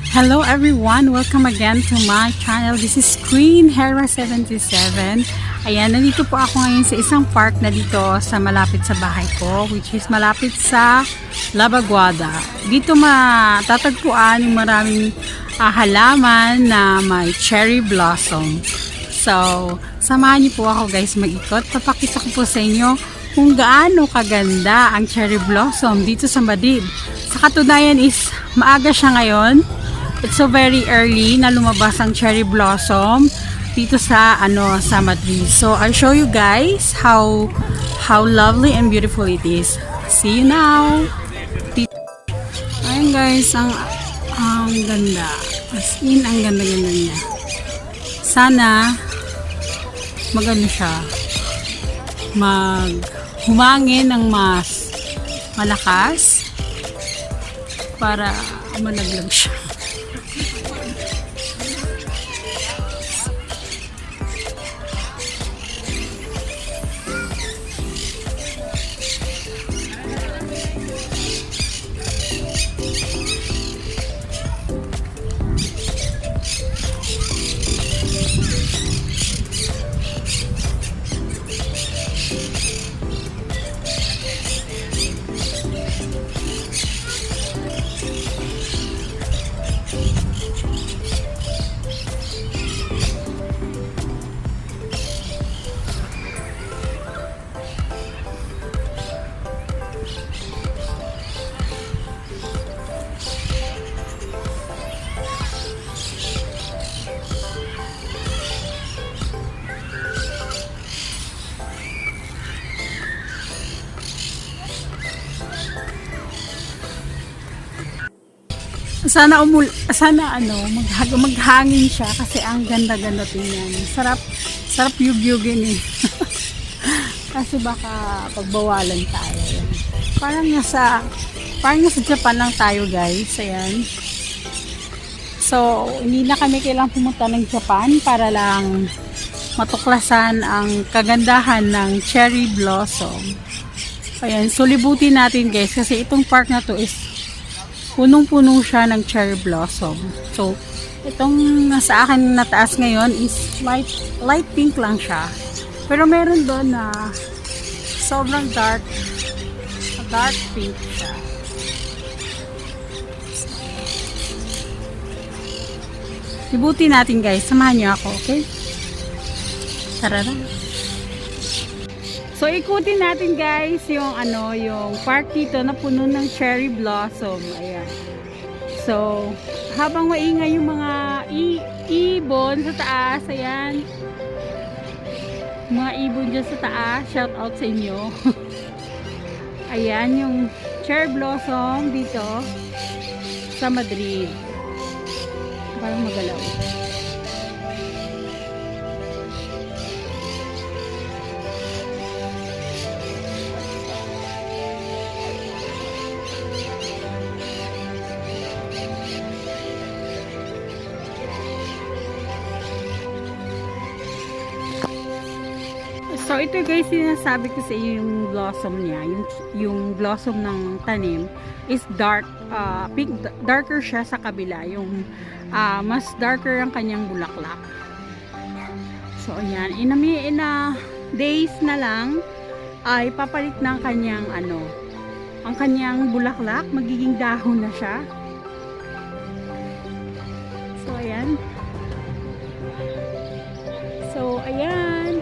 Hello everyone! Welcome again to my channel. This is Queen Hera77. Ayan, nandito po ako ngayon sa isang park na dito sa malapit sa bahay ko, which is malapit sa Labaguada. Dito matatagpuan yung maraming halaman na may cherry blossom. So, samahan niyo po ako guys mag-ikot. Papakita ko po sa inyo kung gaano kaganda ang cherry blossom dito sa Madrid. Sa katunayan is maaga siya ngayon. It's so very early na lumabas ang cherry blossom dito sa sa Madrid. So I'll show you guys how lovely and beautiful it is. See you now. Ayun guys, ang ganda. As in, ang ganda-ganda niya. Sana magano siya. Humangin ng mas malakas para malaglag siya. Sana maghangin siya kasi ang ganda-ganda tingnan. Sarap yugyugin eh. Kasi baka pagbawalan tayo. Parang nasa Japan lang tayo guys. Ayan. So, hindi na kami kailangang pumunta ng Japan para lang matuklasan ang kagandahan ng cherry blossom. Ayan, so libutin natin guys kasi itong park na to is punong-puno siya ng cherry blossom. So, itong nasa akin na taas ngayon is light pink lang siya. Pero meron doon na sobrang dark pink siya. Libutin natin guys. Samahan niyo ako, okay? Tara na. So, ikutin natin guys yung yung park dito na puno ng cherry blossom. Ayan. So, habang maingay yung mga ibon sa taas, ayan. Mga ibon dyan sa taas, shout out sa inyo. Ayan, yung cherry blossom dito sa Madrid. Parang magalaw. So ito guys, sinasabi ko sa iyo yung blossom niya, yung blossom ng tanim is pink, darker siya sa kabila, yung mas darker ang kanyang bulaklak. So ayan, in days na lang ay papalit ng kanyang ang kanyang bulaklak, magiging dahon na siya. So ayan. So ayan.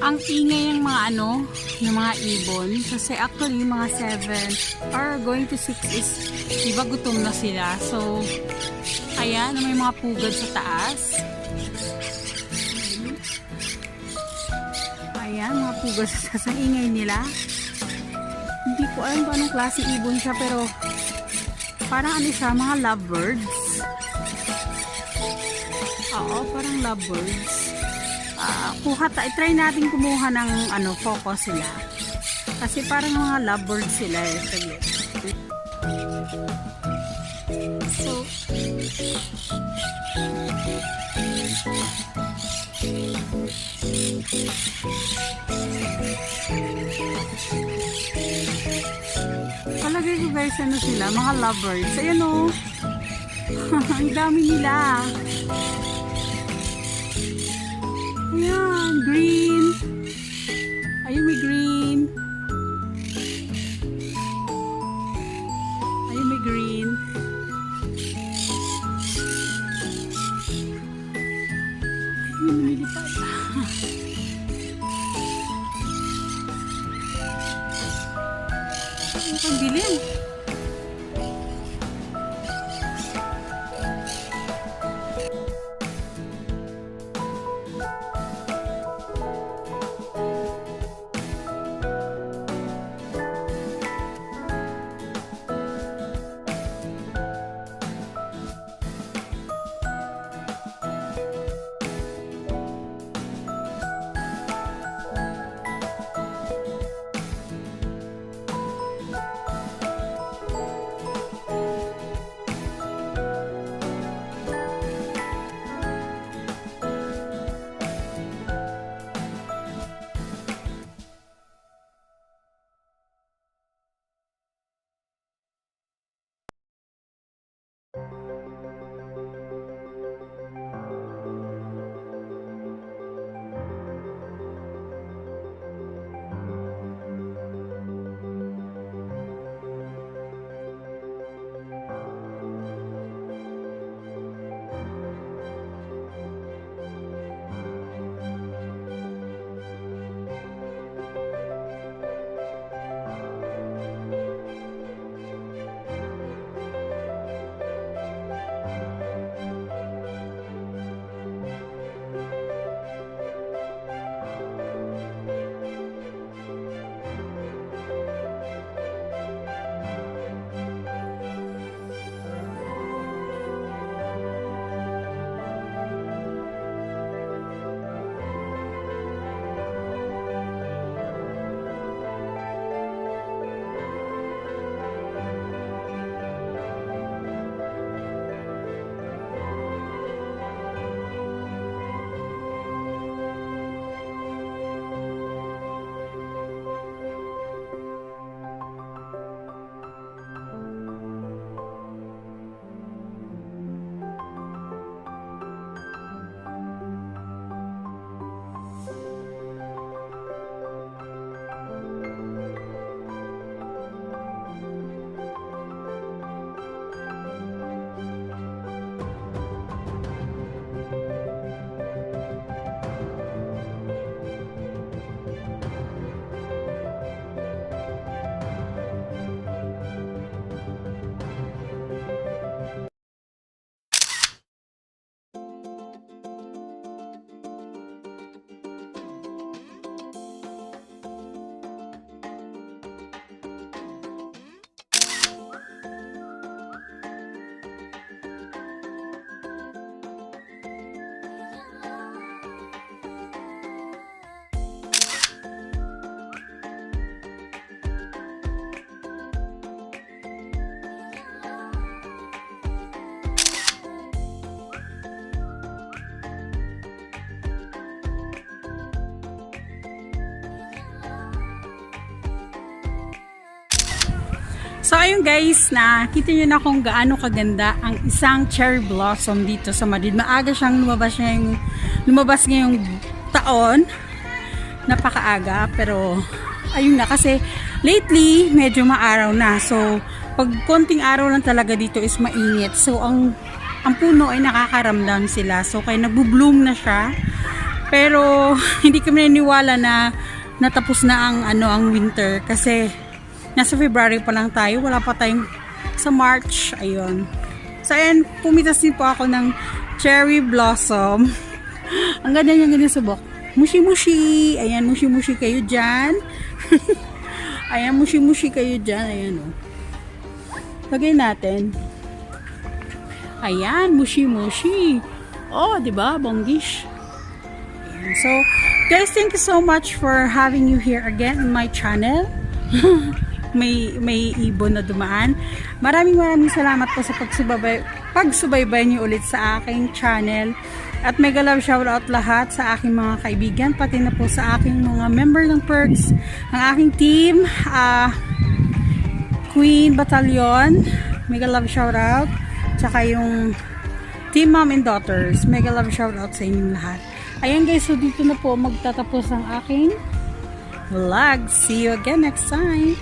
ang ingay ng mga ng mga ibon. Kasi actually, mga 7 or going to 6 is, diba gutom na sila. So, ayan, may mga pugad sa taas. Ayan, mga pugad sa taas. Ang ingay nila. Hindi ko alam kung anong klase ibon siya, pero parang siya, mga lovebirds. Oo, parang lovebirds. Try natin kumuha ng focus sila. Kasi parang mga lovebirds sila eh. Saglit. So, palagay ko guys, sila, mga lovebirds. Ayan o. Ang dami nila. Ayan, green. Ayun, may green. Ayun, may green. Ayun, lumilipad. Ayun, pagdilim. So ayun guys, nakita nyo na kung gaano kaganda ang isang cherry blossom dito sa Madrid. Maaga siyang lumabas ngayong taon. Napakaaga, pero ayun na, kasi lately medyo maaraw na. So pag konting araw lang talaga dito is mainit. So ang puno ay nakakaramdam sila. So kaya nagbo-bloom na siya. Pero hindi kami naniniwala na natapos na ang winter kasi nasa February pa lang tayo, wala pa tayong sa March. Ayun. So ayan, pumitas din po ako ng cherry blossom. Ang ganda niya, ganyan subok. Mushi-mushi. Ayan, mushi-mushi kayo dyan. Ayan, mushi-mushi kayo dyan. Ayan, oh. Lagay natin. Ayan, mushi-mushi. Oh, diba? Bonggish. Ayan. So, guys, thank you so much for having you here again in my channel. may ibon na dumaan. Maraming salamat po sa pagsubaybay niyo ulit sa aking channel. At mega love shoutout lahat sa aking mga kaibigan, pati na po sa aking mga member ng Perks, ang aking team, Queen Battalion, mega love shoutout, tsaka yung Team Mom and Daughters, mega love shoutout sa inyong lahat. Ayan guys, so dito na po magtatapos ang aking vlog. See you again next time.